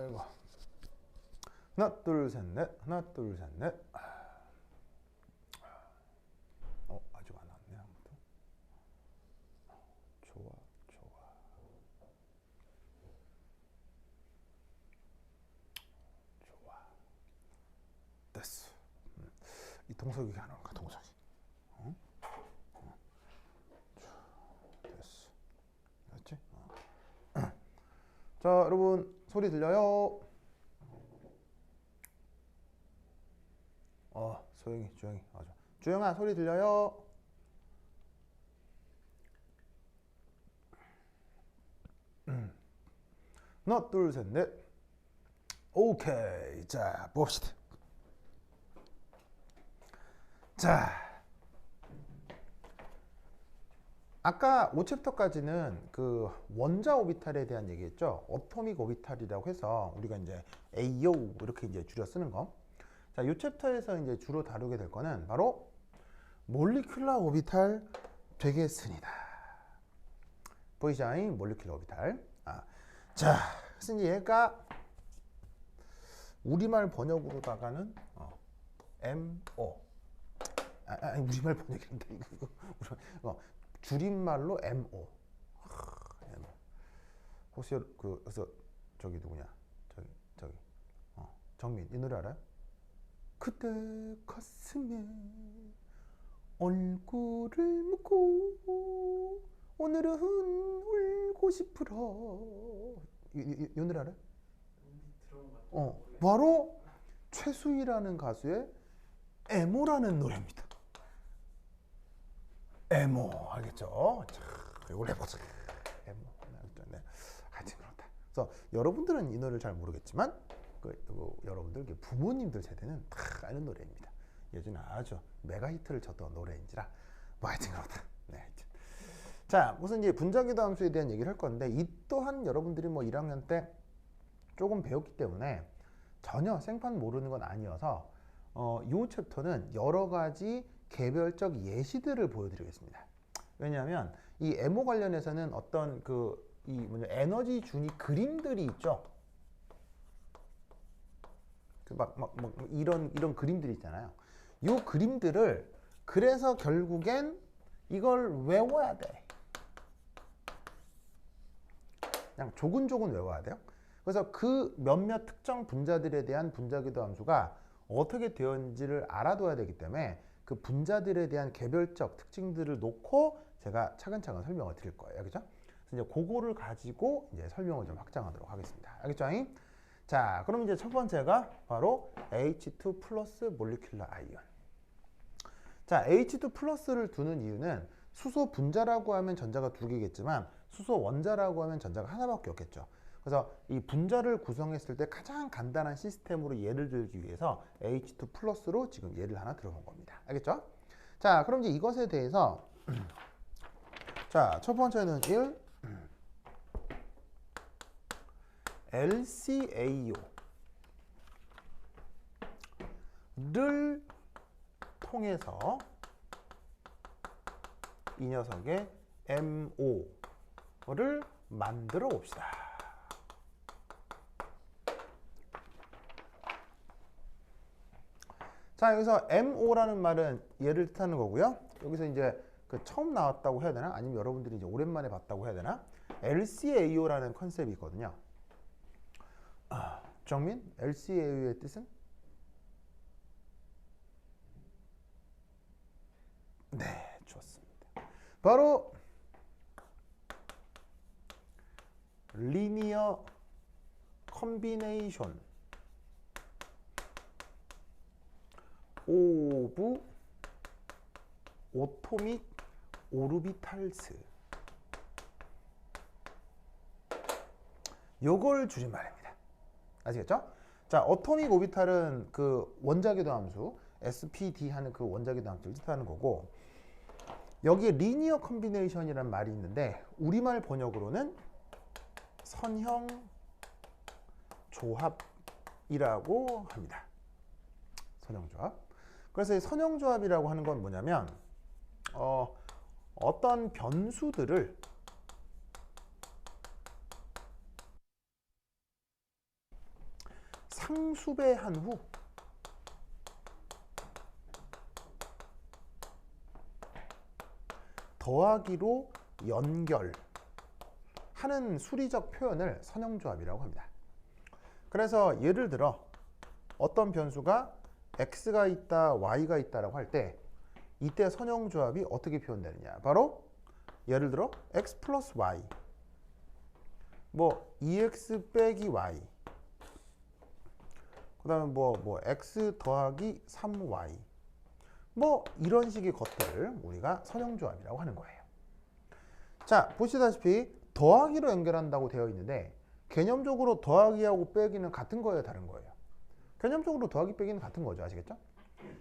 아이고. 하나 둘 셋 넷. 하나 둘 셋 넷. 아직 안 왔네 아무도. 좋아 좋아. 좋아. 됐어. 이 동석이 안 오는가 동석이. 응? 됐어. 됐지? 자 여러분 소리 들려요? 소영이 주영이 맞아. 주영아 소리 들려요? 하나 둘 셋 넷. 오케이. 자 봅시다. 자 아까 5챕터까지는 그 원자 오비탈에 대한 얘기했죠. 어토믹 오비탈이라고 해서 우리가 이제 AO 이렇게 이제 줄여 쓰는 거. 자, 이 챕터에서 이제 주로 다루게 될 거는 바로 몰리큘러 오비탈 되겠습니다. 보이죠? 몰리큘러 오비탈. 자, 그래서 얘가 우리말 번역으로다가는 MO. 아니 우리말 번역인데 이거 줄임말로 MO. 혹시 그래서 저기 누구냐? 저기 정민 이 노래 알아요? 그대 가슴에 얼굴을 묻고 오늘은 울고 싶으라. 이 노래 알아요? 바로 최수희라는 가수의 에모라는 노래입니다. 에모 알겠죠? 자, 이걸 해보자. 에모. 네. 하여튼 그렇다. 그래서 여러분들은 이 노래를 잘 모르겠지만 여러분들 부모님들 세대는 다 아는 노래입니다. 예전에 아주 메가 히트를 쳤던 노래인지라 뭐 하여튼 그렇다. 네, 하여튼. 자, 우선 이제 분자기도 함수에 대한 얘기를 할 건데 이 또한 여러분들이 뭐 1학년 때 조금 배웠기 때문에 전혀 생판 모르는 건 아니어서 이 챕터는 여러 가지 개별적 예시들을 보여드리겠습니다. 왜냐하면 이 에모 관련해서는 어떤 에너지 준위 그림들이 있죠. 이런 그림들이 있잖아요. 이 그림들을 그래서 결국엔 이걸 외워야 돼. 그냥 조근조근 외워야 돼요. 그래서 그 몇몇 특정 분자들에 대한 분자기도 함수가 어떻게 되었는지를 알아둬야 되기 때문에 그 분자들에 대한 개별적 특징들을 놓고 제가 차근차근 설명을 드릴 거예요. 알겠죠? 그래서 이제 그거를 가지고 이제 설명을 좀 확장하도록 하겠습니다. 알겠죠? 자, 그럼 이제 첫 번째가 바로 H2 플러스 몰리큘러 아이온. 자, H2 플러스를 두는 이유는 수소 분자라고 하면 전자가 두 개겠지만 수소 원자라고 하면 전자가 하나밖에 없겠죠. 그래서 이 분자를 구성했을 때 가장 간단한 시스템으로 예를 들기 위해서 H2 플러스로 지금 예를 하나 들어본 겁니다. 알겠죠? 자, 그럼 이제 이것에 대해서 자, 첫 번째는 1 LCAO를 통해서 이 녀석의 MO를 만들어 봅시다. 자, 여기서 MO라는 말은 얘를 뜻하는 거고요. 여기서 이제 처음 나왔다고 해야 되나? 아니면 여러분들이 이제 오랜만에 봤다고 해야 되나? LCAO라는 컨셉이 있거든요. 정민, LCAO의 뜻은? 네, 좋습니다. 바로 리니어 컴비네이션 오브 오토믹 오르비탈스, 요걸 줄임말입니다. 아시겠죠? 자, 어토믹 오비탈은 그 원자기도 함수 SPD 하는 그 원자기도 함수를 뜻하는 거고, 여기에 리니어 컴비네이션이라는 말이 있는데 우리말 번역으로는 선형 조합이라고 합니다. 선형 조합. 그래서 이 선형 조합이라고 하는 건 뭐냐면 어떤 변수들을 상수배한 후 더하기로 연결하는 수리적 표현을 선형조합이라고 합니다. 그래서 예를 들어 어떤 변수가 x가 있다, y가 있다라고 할 때 이때 선형조합이 어떻게 표현되느냐? 바로 예를 들어 x 플러스 y, 뭐 2x 빼기 y, 그 다음에 뭐 x 더하기 3y, 뭐 이런 식의 것들을 우리가 선형조합이라고 하는 거예요. 자, 보시다시피 더하기로 연결한다고 되어 있는데 개념적으로 더하기하고 빼기는 같은 거예요, 다른 거예요? 개념적으로 더하기 빼기는 같은 거죠. 아시겠죠?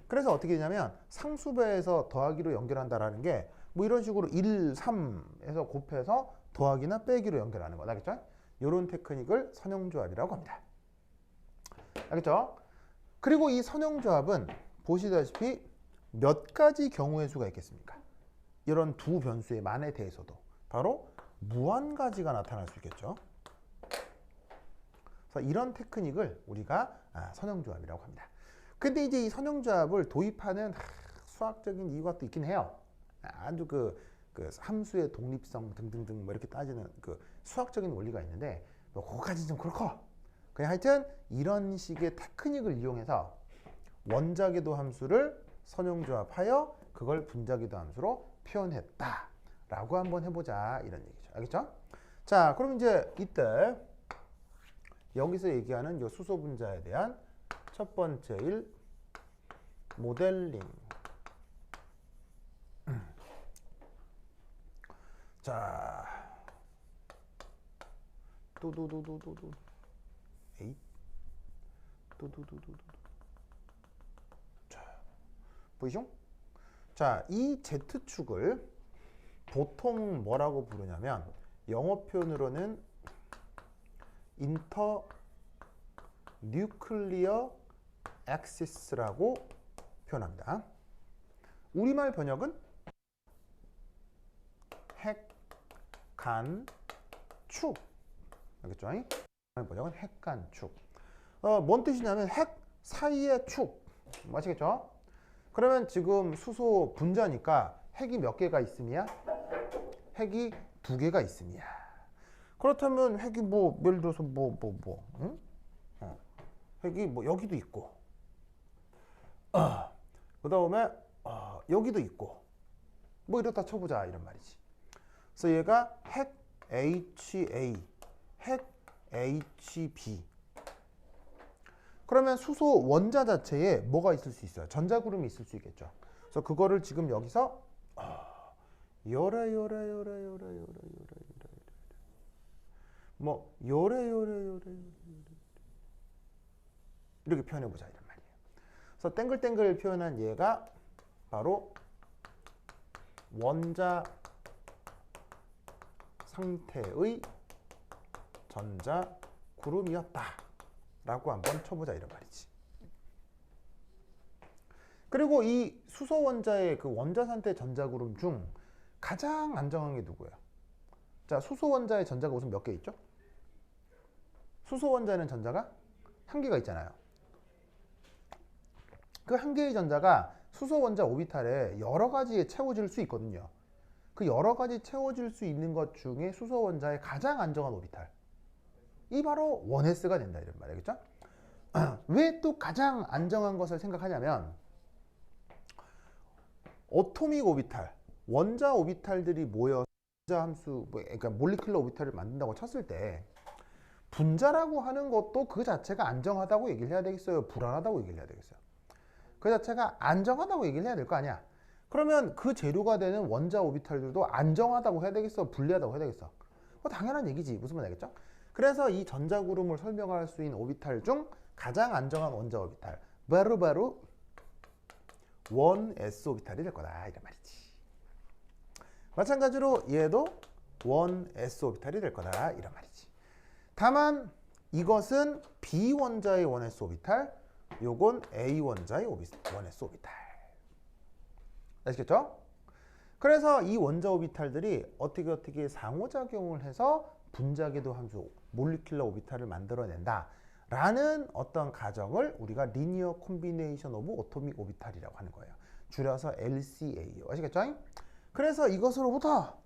그래서 어떻게 되냐면 상수배에서 더하기로 연결한다라는 게 뭐 이런 식으로 1, 3에서 곱해서 더하기나 빼기로 연결하는 거다. 알겠죠? 이런 테크닉을 선형조합이라고 합니다. 알겠죠? 그리고 이 선형조합은 보시다시피 몇 가지 경우의 수가 있겠습니까? 이런 두 변수의 만에 대해서도 바로 무한가지가 나타날 수 있겠죠. 그래서 이런 테크닉을 우리가 선형조합이라고 합니다. 근데 이제 이 선형조합을 도입하는 수학적인 이유가 또 있긴 해요. 아주 그 함수의 독립성 등등등 뭐 이렇게 따지는 그 수학적인 원리가 있는데 뭐 그거까지는 좀 그렇고, 그냥 하여튼 이런 식의 테크닉을 이용해서 원자궤도 함수를 선형조합하여 그걸 분자궤도 함수로 표현했다라고 한번 해보자, 이런 얘기죠. 알겠죠? 자, 그럼 이제 이때 여기서 얘기하는 이 수소 분자에 대한 첫 번째 일, 모델링. 자, 두두두두두두, 에잇, 두두두두두. 자, 보이죠? 자, 이 Z축을 보통 뭐라고 부르냐면 영어 표현으로는 인터 뉴클리어 액시스라고 표현합니다. 우리말 번역은 핵, 간, 축. 알겠죠? 우리말 번역은 핵, 간, 축. 뭔 뜻이냐면 핵 사이의 축. 아시겠죠? 그러면 지금 수소 분자니까 핵이 몇 개가 있음이야? 핵이 2개가 있음이야. 그렇다면 핵이 뭐 예를 들어서 응? 핵이 뭐 여기도 있고, 그 다음에 여기도 있고, 뭐 이렇다 쳐보자, 이런 말이지. 그래서 얘가 핵 HA, 핵 HB. 그러면 수소 원자 자체에 뭐가 있을 수 있어요? 전자구름이 있을 수 있겠죠. 그래서 그거를 지금 여기서 요래 뭐 요래 이렇게 표현해 보자, 이런 말이에요. 그래서 땡글땡글 표현한 얘가 바로 원자 상태의 전자구름이었다 라고 한번 쳐보자, 이런 말이지. 그리고 이 수소 원자의 그 원자 상태 전자구름 중 가장 안정한 게 누구예요? 자, 수소 원자의 전자가 우선 몇 개 있죠? 수소 원자에는 전자가 1개가 있잖아요. 그 1개의 전자가 수소 원자 오비탈에 여러 가지에 채워질 수 있거든요. 그 여러 가지 채워질 수 있는 것 중에 수소 원자의 가장 안정한 오비탈, 이 바로 1s가 된다, 이런 말이겠죠? 왜 또 가장 안정한 것을 생각하냐면 어토믹 오비탈, 원자 오비탈들이 모여서 분자 함수, 그러니까 몰리큘러 오비탈을 만든다고 쳤을 때 분자라고 하는 것도 그 자체가 안정하다고 얘기를 해야 되겠어요? 불안하다고 얘기를 해야 되겠어요? 그 자체가 안정하다고 얘기를 해야 될 거 아니야? 그러면 그 재료가 되는 원자 오비탈들도 안정하다고 해야 되겠어? 불리하다고 해야 되겠어? 뭐 당연한 얘기지. 무슨 말이야, 알겠죠? 그래서 이 전자구름을 설명할 수 있는 오비탈 중 가장 안정한 원자 오비탈, 바로 1s 오비탈이 될 거다, 이런 말이지. 마찬가지로 얘도 1s 오비탈이 될 거다, 이런 말이지. 다만 이것은 B 원자의 1s 오비탈, 요건 A 원자의 1s 오비탈. 아시겠죠? 그래서 이 원자 오비탈들이 어떻게 상호작용을 해서 분자궤도 함수 몰리큘러 오비탈을 만들어낸다 라는 어떤 가정을 우리가 리니어 콤비네이션 오브 오토믹 오비탈이라고 하는 거예요. 줄여서 LCAO. 아시겠죠? 그래서 이것으로부터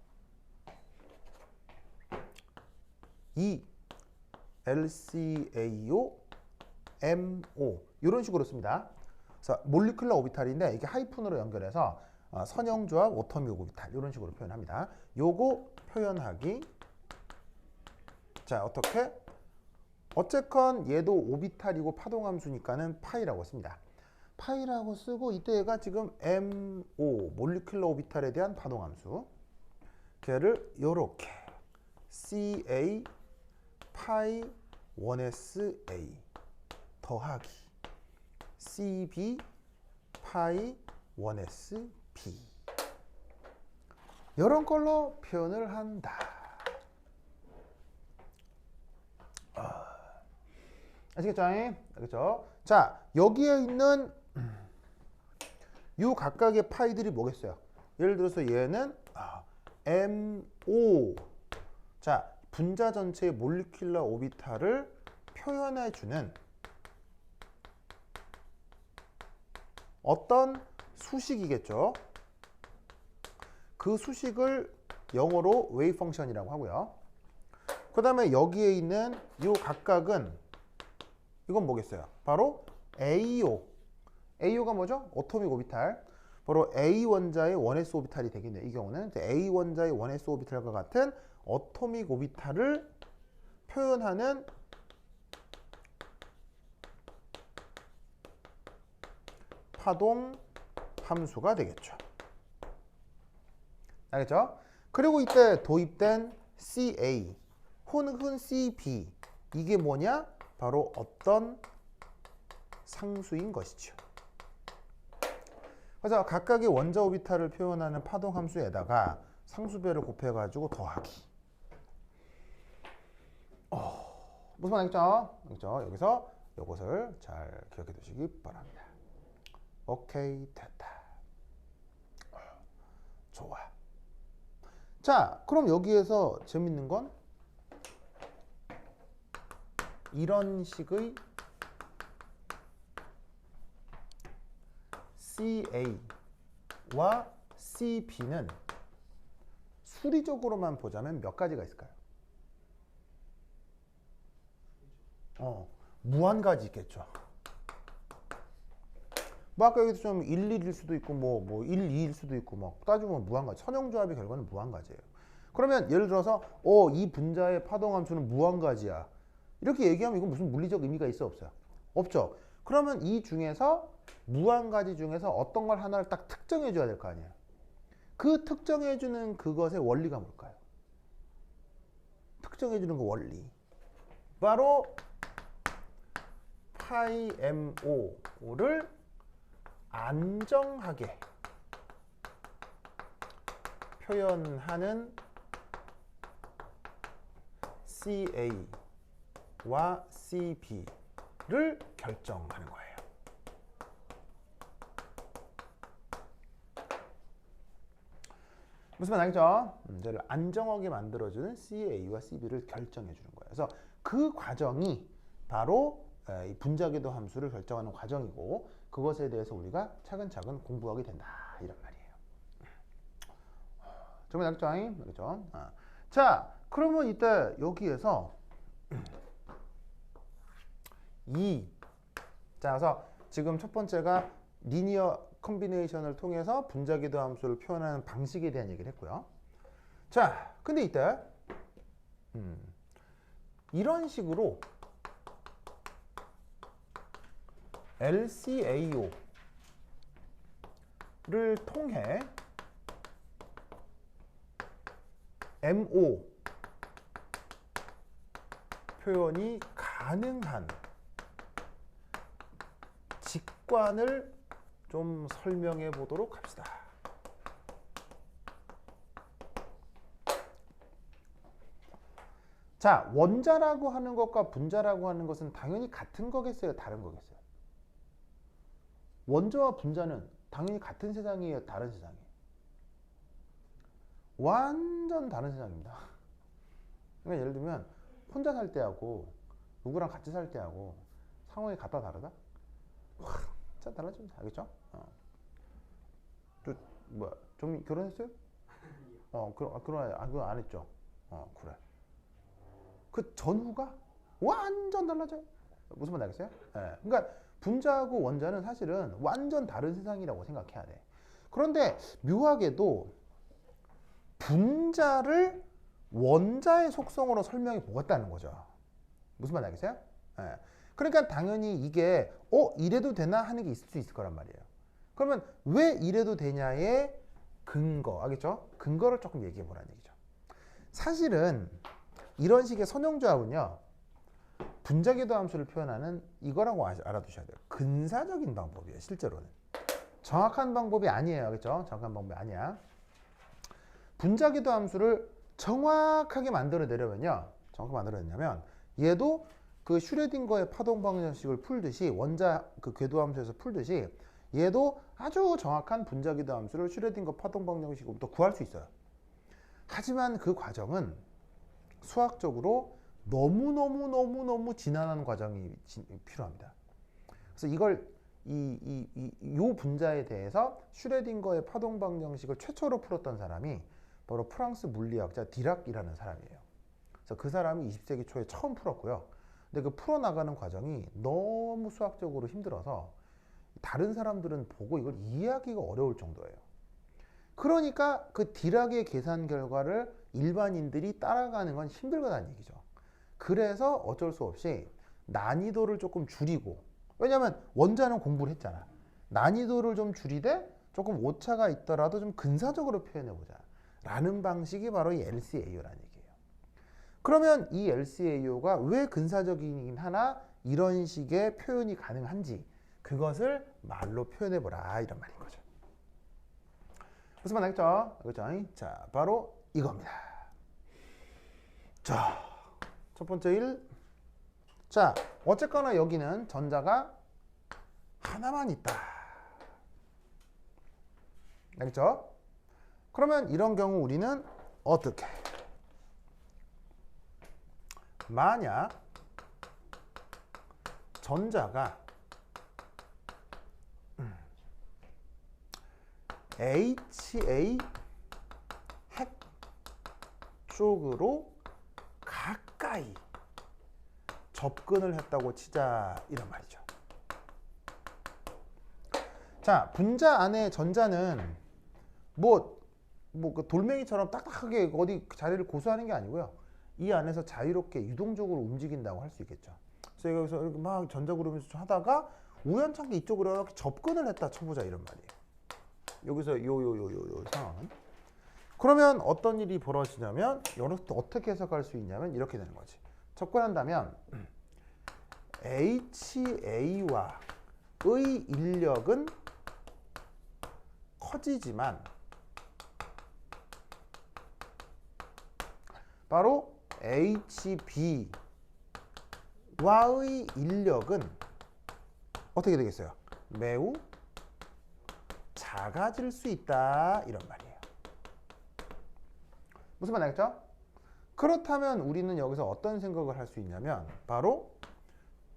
이 LCAO MO 이런 식으로 씁니다. 그래서 몰리큘러 오비탈인데 이게 하이픈으로 연결해서 선형조합 오토믹 오비탈 이런 식으로 표현합니다. 요거 표현하기. 자, 어떻게? 어쨌건 얘도 오비탈이고 파동함수니까는 파이라고 씁니다. 파이라고 쓰고 이때 얘가 지금 MO 몰리큘러 오비탈에 대한 파동함수. 걔를 요렇게 CA 파이 1SA 더하기 CB 파이 1SB 이런 걸로 표현을 한다. 아시겠죠? 알겠죠? 자, 여기에 있는 이 각각의 파이들이 뭐겠어요? 예를 들어서 얘는 MO. 자, 분자 전체의 몰리큘러 오비탈을 표현해주는 어떤 수식이겠죠. 그 수식을 영어로 웨이브 펑션이라고 하고요. 그 다음에 여기에 있는 이 각각은 이건 뭐겠어요? 바로 AO. AO가 뭐죠? 오토믹 오비탈. 바로 A 원자의 1s 오비탈이 되겠네요. 이 경우는 A 원자의 1s 오비탈과 같은 오토믹 오비탈을 표현하는 파동 함수가 되겠죠. 알겠죠? 그리고 이때 도입된 CA 혹은 CB 이게 뭐냐? 바로 어떤 상수인 것이죠. 그래서 각각의 원자 오비탈을 표현하는 파동 함수에다가 상수배를 곱해가지고 더하기. 무슨 말이겠죠? 알겠죠? 여기서 이것을 잘 기억해 두시기 바랍니다. 오케이, 됐다. 좋아. 자, 그럼 여기에서 재밌는 건 이런 식의 CA와 CB는 수리적으로만 보자면 몇 가지가 있을까요? 무한 가지 있겠죠. 뭐 아까 여기서 좀 1, 1일 수도 있고 뭐 1, 2일 수도 있고 막 따지면 무한 가지. 선형조합의 결과는 무한 가지예요. 그러면 예를 들어서 이 분자의 파동함수는 무한 가지야. 이렇게 얘기하면 이건 무슨 물리적 의미가 있어 없어요? 없죠. 그러면 이 중에서 무한 가지 중에서 어떤 걸 하나를 딱 특정해 줘야 될 거 아니에요. 그 특정해 주는 그것의 원리가 뭘까요? 특정해 주는 그 원리. 바로 파이 MO를 안정하게 표현하는 CA와 CB를 결정하는 거예요. 무슨 말 알겠죠? 문제를 안정하게 만들어주는 CA와 CB를 결정해 주는 거예요. 그래서 그 과정이 바로 이 분자궤도 함수를 결정하는 과정이고 그것에 대해서 우리가 차근차근 공부하게 된다 이런 말이에요. 정말 알겠죠? 알겠죠? 자, 그러면 이때 여기에서 자, 그래서 지금 첫 번째가 리니어 콤비네이션을 통해서 분자궤도 함수를 표현하는 방식에 대한 얘기를 했고요. 자, 근데 이때 이런 식으로 LCAO를 통해 MO 표현이 가능한 직관을 좀 설명해 보도록 합시다. 자, 원자라고 하는 것과 분자라고 하는 것은 당연히 같은 거겠어요? 다른 거겠어요? 원자와 분자는 당연히 같은 세상이에요? 다른 세상이에요? 완전 다른 세상입니다. 그러니까 예를 들면 혼자 살 때하고 누구랑 같이 살 때하고 상황이 같다 다르다? 와, 진짜 달라집니다. 알겠죠? 저 뭐야? 좀 결혼했어요? 그거 안 했죠. 그래. 그 전후가 완전 달라져요. 무슨 말 알겠어요? 예. 그러니까 분자하고 원자는 사실은 완전 다른 세상이라고 생각해야 돼. 그런데 묘하게도 분자를 원자의 속성으로 설명해 보겠다는 거죠. 무슨 말 알겠어요? 예. 그러니까 당연히 이게 이래도 되나 하는 게 있을 수 있을 거란 말이에요. 그러면 왜 이래도 되냐의 근거, 알겠죠? 근거를 조금 얘기해 보라는 얘기죠. 사실은 이런 식의 선형조합은요, 분자궤도 함수를 표현하는 이거라고 알아두셔야 돼요. 근사적인 방법이에요, 실제로는. 정확한 방법이 아니에요, 알겠죠? 정확한 방법이 아니야. 분자궤도 함수를 정확하게 만들어내려면요, 정확하게 만들어내냐면 얘도 그 슈레딩거의 파동 방정식을 풀듯이 원자 그 궤도 함수에서 풀듯이 얘도 아주 정확한 분자궤도 함수를 슈레딩거 파동 방정식으로부터 구할 수 있어요. 하지만 그 과정은 수학적으로 너무 지난한 과정이 필요합니다. 그래서 이걸 요 분자에 대해서 슈레딩거의 파동 방정식을 최초로 풀었던 사람이 바로 프랑스 물리학자 디락이라는 사람이에요. 그래서 그 사람이 20세기 초에 처음 풀었고요. 근데 그 풀어나가는 과정이 너무 수학적으로 힘들어서 다른 사람들은 보고 이걸 이해하기가 어려울 정도예요. 그러니까 그 디락의 계산 결과를 일반인들이 따라가는 건 힘들다는 얘기죠. 그래서 어쩔 수 없이 난이도를 조금 줄이고, 왜냐하면 원자는 공부를 했잖아. 난이도를 좀 줄이되 조금 오차가 있더라도 좀 근사적으로 표현해보자 라는 방식이 바로 이 LCAO라는 얘기예요. 그러면 이 LCAO가 왜 근사적이긴 하나 이런 식의 표현이 가능한지 그것을 말로 표현해보라 이런 말인 거죠. 무슨 말 알겠죠? 그렇죠? 자, 바로 이겁니다. 자, 첫 번째 1. 자, 어쨌거나 여기는 전자가 하나만 있다. 알겠죠? 그러면 이런 경우 우리는 어떻게? 만약 전자가 HA 핵 쪽으로 가까이 접근을 했다고 치자 이런 말이죠. 자, 분자 안에 전자는 그 돌멩이처럼 딱딱하게 어디 자리를 고수하는 게 아니고요. 이 안에서 자유롭게 유동적으로 움직인다고 할 수 있겠죠. 그래서 여기서 이렇게 막 전자그룹에서 하다가 우연찮게 이쪽으로 이렇게 접근을 했다 쳐보자 이런 말이에요. 여기서 요 상황은. 그러면 어떤 일이 벌어지냐면 여기서 어떻게 해석할 수 있냐면 이렇게 되는 거지. 접근한다면 HA와의 인력은 커지지만 바로 HB와의 인력은 어떻게 되겠어요? 매우 작아질 수 있다 이런 말이에요. 무슨 말 알겠죠? 그렇다면 우리는 여기서 어떤 생각을 할 수 있냐면 바로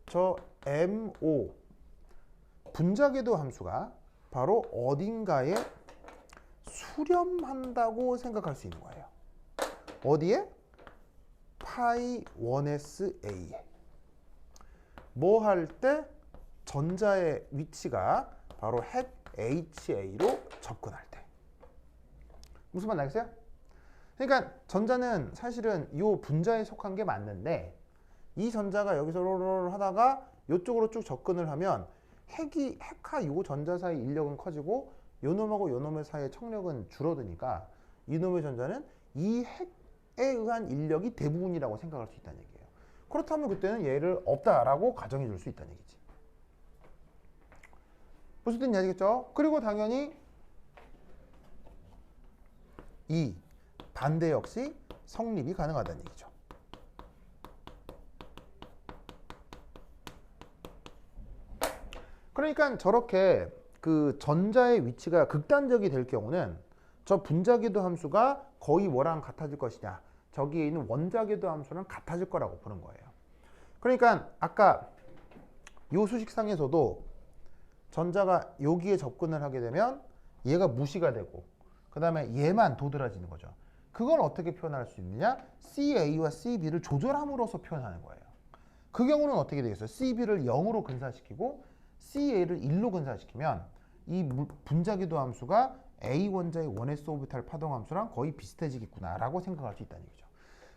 저 MO 분자궤도 함수가 바로 어딘가에 수렴한다고 생각할 수 있는 거예요. 어디에? 파이 1sA에. 뭐 할 때? 전자의 위치가 바로 핵 HA로 접근할 때. 무슨 말 알겠어요? 그러니까 전자는 사실은 이 분자에 속한 게 맞는데 이 전자가 여기서 롤 하다가 이쪽으로 쭉 접근을 하면 핵과 요 전자 사이 인력은 커지고 요 놈하고 요 놈의 사이의 청력은 줄어드니까 이 놈의 전자는 이 핵에 의한 인력이 대부분이라고 생각할 수 있다는 얘기예요. 그렇다면 그때는 얘를 없다라고 가정해 줄 수 있다는 얘기지. 무슨 뜻인지 알겠죠? 그리고 당연히 이 반대 역시 성립이 가능하다는 얘기죠. 그러니까 저렇게 그 전자의 위치가 극단적이 될 경우는 저 분자궤도 함수가 거의 뭐랑 같아질 것이냐, 저기에 있는 원자궤도 함수랑 같아질 거라고 보는 거예요. 그러니까 아까 요 수식상에서도 전자가 여기에 접근을 하게 되면 얘가 무시가 되고 그 다음에 얘만 도드라지는 거죠. 그걸 어떻게 표현할 수 있느냐? CA와 CB를 조절함으로써 표현하는 거예요. 그 경우는 어떻게 되겠어요? CB를 0으로 근사시키고 CA를 1로 근사시키면 이 분자기도 함수가 A 원자의 1s 오비탈 파동 함수랑 거의 비슷해지겠구나 라고 생각할 수 있다는 얘기죠.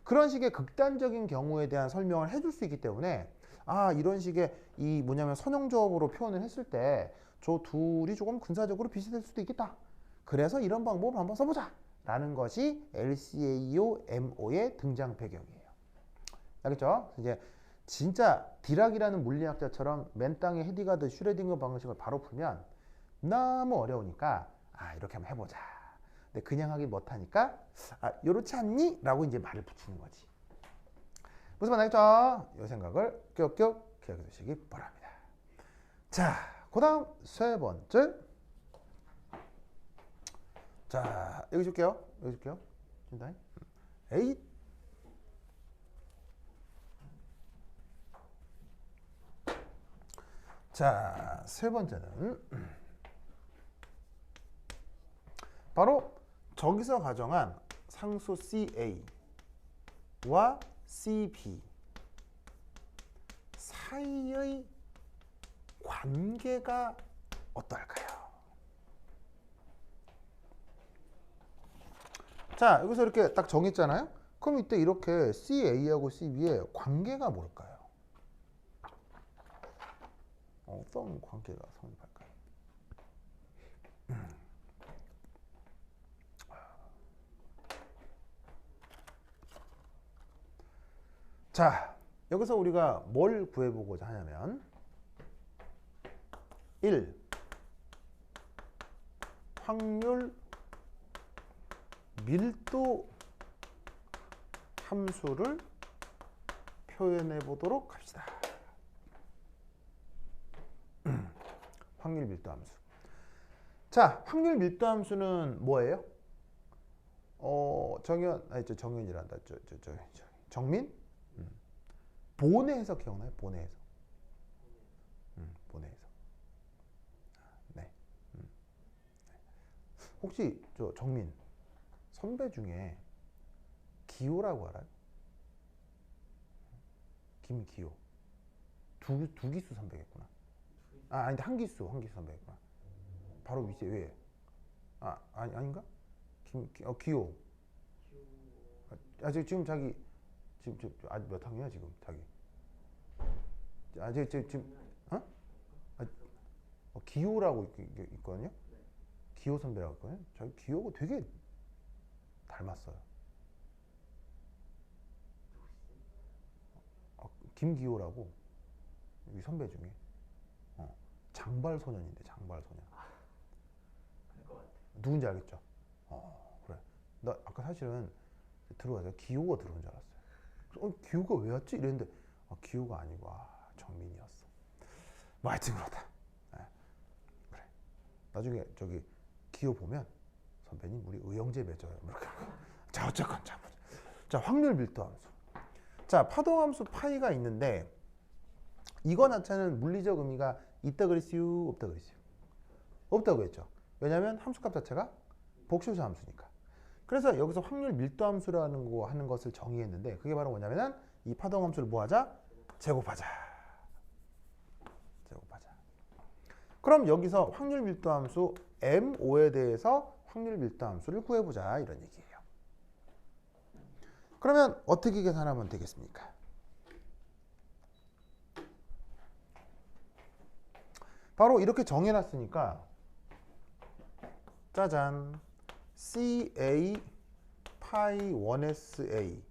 그런 식의 극단적인 경우에 대한 설명을 해줄 수 있기 때문에 아 이런 식의 이 뭐냐면 선형조합으로 표현을 했을 때 저 둘이 조금 근사적으로 비슷할 수도 있겠다. 그래서 이런 방법을 한번 써보자 라는 것이 LCAO-MO의 등장 배경이에요. 알겠죠? 이제 진짜 디락이라는 물리학자처럼 맨 땅에 헤디가드 슈레딩거 방식을 바로 풀면 너무 어려우니까 아 이렇게 한번 해보자. 근데 그냥 하기 못하니까 아 요렇지 않니? 라고 이제 말을 붙이는 거지. 무슨 말 알겠죠? 이 생각을 껴껴 기억해 두시기 바랍니다. 자, 그 다음 세 번째. 자, 여기 줄게요. 여기 줄게요. 에잇. 자, 세 번째는 바로 저기서 가정한 상수 CA와 CB 사이의 관계가 어떨까요? 자, 여기서 이렇게 딱 정했잖아요. 그럼 이때 이렇게 CA하고 CB의 관계가 뭘까요? 어떤 관계가 성립할까요? 자, 여기서 우리가 뭘 구해보고자 하냐면 1. 확률 밀도 함수를 표현해 보도록 합시다. 확률 밀도 함수. 자, 확률 밀도 함수는 뭐예요? 정현이란다. 정민? 본의 해석 기억나요? 본의 해석. 본의 해석. 네. 혹시 저 정민 선배 중에 기호라고 알아요? 김기호. 두 기수 선배겠구나. 아, 아닌데 한 기수 선배겠구나. 바로 위에 왜? 아닌가? 기호. 지금 자기 지금 몇 학년이야 지금 자기? 지금 기호라고 있거든요. 기호 선배라고 있거든요. 자기 기호가 되게 닮았어요. 김기호라고 이 선배 중에 장발소년인데 장발소년. 누군지 알겠죠? 그래. 나 아까 사실은 들어와서 기호가 들어온 줄 알았어요. 기호가 왜 왔지? 이랬는데 기호가 아니고 정민이었어. 뭐 하여튼 그렇다. 그래. 나중에 저기 기호 보면 선배님 우리 의형제 맺어요. 이렇게. 자 어쨌건 자 확률 밀도 함수. 자 파동 함수 파이가 있는데 이거 자체는 물리적 의미가 있다 그랬어요? 없다 그랬어요? 없다고 했죠. 왜냐하면 함수값 자체가 복수수 함수니까. 그래서 여기서 확률 밀도 함수라는 거 하는 것을 정의했는데 그게 바로 뭐냐면은 이 파동 함수를 뭐하자? 제곱하자. 그럼 여기서 확률 밀도 함수 M5에 대해서 확률 밀도 함수를 구해보자 이런 얘기예요. 그러면 어떻게 계산하면 되겠습니까? 바로 이렇게 정해놨으니까 짜잔 CA 파이 1SA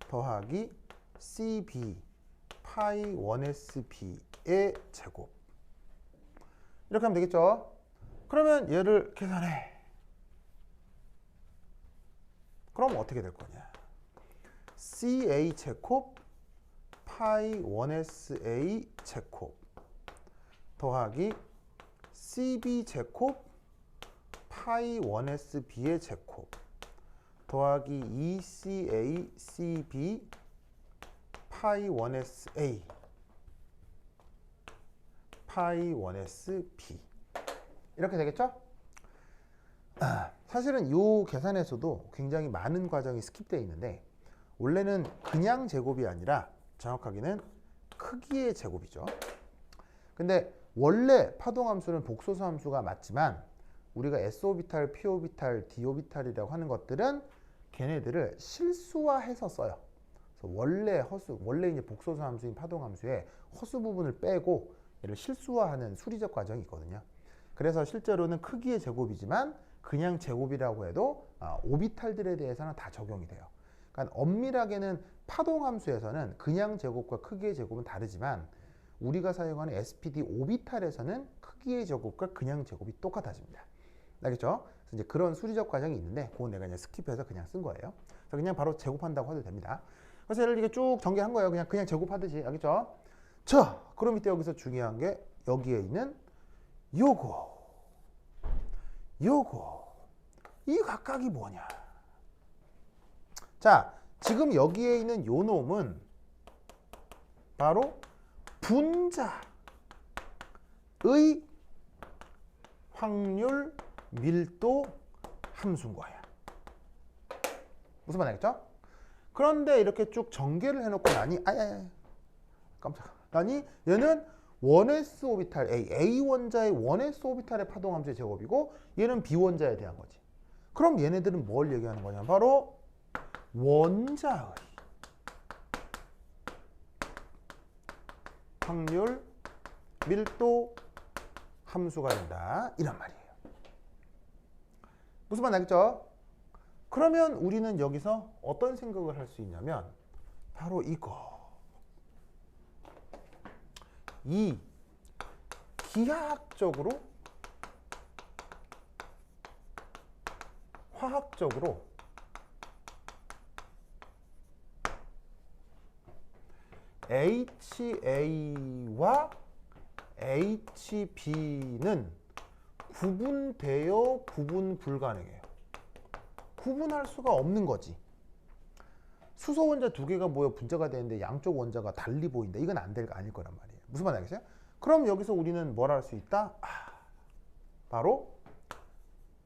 더하기 CB 파이 1SB의 제곱 이렇게 하면 되겠죠. 그러면 얘를 계산해. 그럼 어떻게 될 거냐. CA 제곱 파이 1SA 제곱 더하기 CB 제곱 파이 1SB의 제곱 더하기 2CA CB 파이 1SA 파이 1s b 이렇게 되겠죠? 사실은 이 계산에서도 굉장히 많은 과정이 스킵되어 있는데 원래는 그냥 제곱이 아니라 정확하게는 크기의 제곱이죠. 근데 원래 파동함수는 복소수 함수가 맞지만 우리가 S오비탈, P오비탈, D오비탈이라고 하는 것들은 걔네들을 실수화해서 써요. 그래서 원래 이제 복소수 함수인 파동함수의 허수 부분을 빼고 얘를 실수화하는 수리적 과정이 있거든요. 그래서 실제로는 크기의 제곱이지만 그냥 제곱이라고 해도 오비탈들에 대해서는 다 적용이 돼요. 그러니까 엄밀하게는 파동함수에서는 그냥 제곱과 크기의 제곱은 다르지만 우리가 사용하는 SPD 오비탈에서는 크기의 제곱과 그냥 제곱이 똑같아집니다. 알겠죠? 그래서 이제 그런 수리적 과정이 있는데 그건 내가 이제 스킵해서 그냥 쓴 거예요. 그래서 그냥 바로 제곱한다고 해도 됩니다. 그래서 얘를 이게 쭉 전개한 거예요. 그냥 제곱하듯이. 알겠죠? 자, 그럼 이때 여기서 중요한 게 여기에 있는 요거 이 각각이 뭐냐? 자, 지금 여기에 있는 요 놈은 바로 분자의 확률 밀도 함수인 거야. 무슨 말 알겠죠? 그런데 이렇게 쭉 전개를 해놓고 나니 깜짝아. 얘는 1s 오비탈 A 원자의 1s 오비탈의 파동함수의 제곱이고 얘는 B 원자에 대한 거지. 그럼 얘네들은 뭘 얘기하는 거냐? 바로 원자의 확률 밀도 함수가 된다. 이란 말이에요. 무슨 말 알겠죠? 그러면 우리는 여기서 어떤 생각을 할 수 있냐면 바로 이거. 이 기하학적으로 화학적으로 HA와 HB는 구분되어 구분 불가능해요. 구분할 수가 없는 거지. 수소 원자 두 개가 모여 분자가 되는데 양쪽 원자가 달리 보인다. 이건 아닐 거란 말이에요. 무슨 말 알겠어요? 그럼 여기서 우리는 뭘 할 수 있다? 바로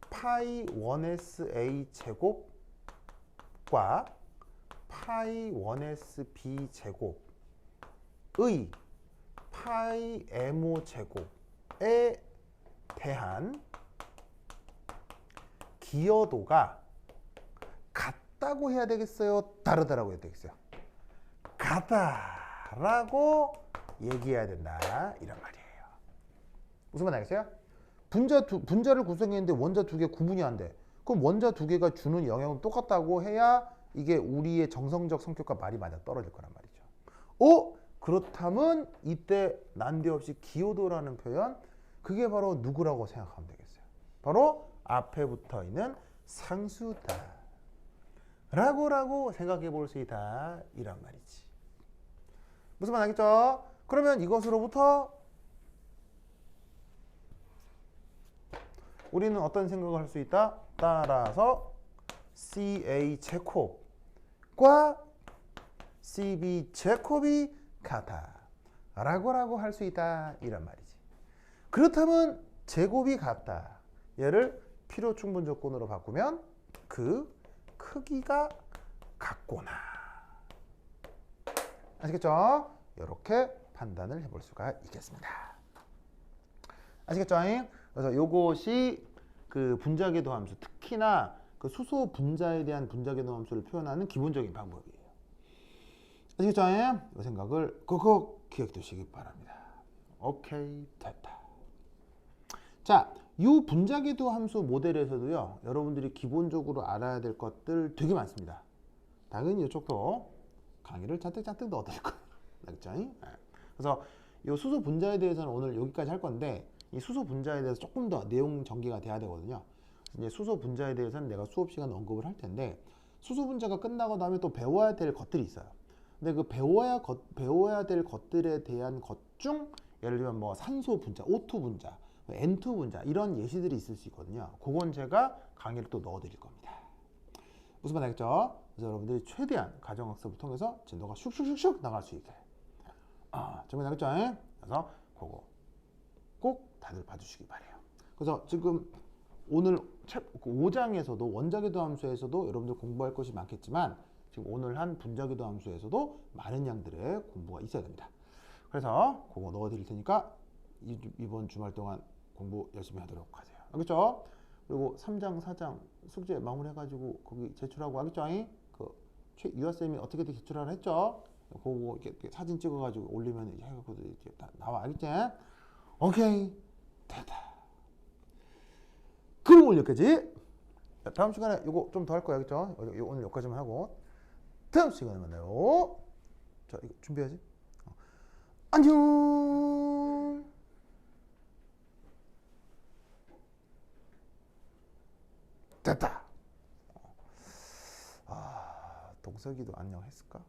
파이 1s A 제곱과 파이 1s B 제곱의 파이 MO 제곱에 대한 기여도가 같다고 해야 되겠어요? 다르다라고 해야 되겠어요? 같다라고 얘기해야 된다. 이런 말이에요. 무슨 말 알겠어요? 분자를 구성했는데 원자 두 개 구분이 안 돼. 그럼 원자 두 개가 주는 영향은 똑같다고 해야 이게 우리의 정성적 성격과 말이 맞아 떨어질 거란 말이죠. 그렇다면 이때 난데없이 기여도라는 표현, 그게 바로 누구라고 생각하면 되겠어요? 바로 앞에 붙어 있는 상수다. 라고 생각해 볼 수 있다. 이란 말이지. 무슨 말 알겠죠? 그러면 이것으로부터 우리는 어떤 생각을 할 수 있다? 따라서 CA 제곱과 CB 제곱이 같아. 라고 할 수 있다. 이란 말이지. 그렇다면 제곱이 같다. 얘를 필요 충분 조건으로 바꾸면 그 크기가 같구나. 아시겠죠? 이렇게 판단을 해볼 수가 있겠습니다. 아시겠죠? 그래서 이것이 그 분자궤도 함수, 특히나 그 수소 분자에 대한 분자궤도 함수를 표현하는 기본적인 방법이에요. 아시겠죠? 이 생각을 꼭 기억해 두시기 바랍니다. 오케이, 됐다. 자, 이 분자궤도 함수 모델에서도요, 여러분들이 기본적으로 알아야 될 것들 되게 많습니다. 당연히 이쪽도 강의를 잔뜩 넣어드릴 거예요. 알겠죠? 그래서 이 수소 분자에 대해서는 오늘 여기까지 할 건데, 이 수소 분자에 대해서 조금 더 내용 전개가 돼야 되거든요. 이제 수소 분자에 대해서는 내가 수업 시간 언급을 할 텐데, 수소 분자가 끝나고 나면 또 배워야 될 것들이 있어요. 근데 그 배워야 될 것들에 대한 것 중, 예를 들면 뭐 산소 분자, O2 분자, N2 분자, 이런 예시들이 있을 수 있거든요. 그건 제가 강의를 또 넣어드릴 겁니다. 무슨 말 알겠죠? 그래서 여러분들이 최대한 가정학습을 통해서 진도가 슉슉슉슉 나갈 수 있게. 정말 알겠죠? 그래서 그거 다들 봐주시기 바래요. 그래서 지금 오늘 5장에서도 원자기도 함수에서도 여러분들 공부할 것이 많겠지만 지금 오늘 한 분자기도 함수에서도 많은 양들의 공부가 있어야 됩니다. 그래서 그거 넣어드릴 테니까 이번 주말 동안 공부 열심히 하도록 하세요. 알겠죠? 그리고 3장, 4장 숙제 마무리해가지고 거기 제출하고 하겠죠? 그 유아쌤이 어떻게든 제출하라 했죠? 그거 이렇게 사진 찍어가지고 올리면 이렇게 나와. 알겠지? 오케이. 됐다. 그리고 오늘 여기까지. 다음 시간에 이거 좀 더 할 거야. 알겠죠? 오늘 여기까지만 하고 다음 시간에 만나요. 자, 이거 준비해야지. 안녕. 됐다. 동석이도 안녕 했을까?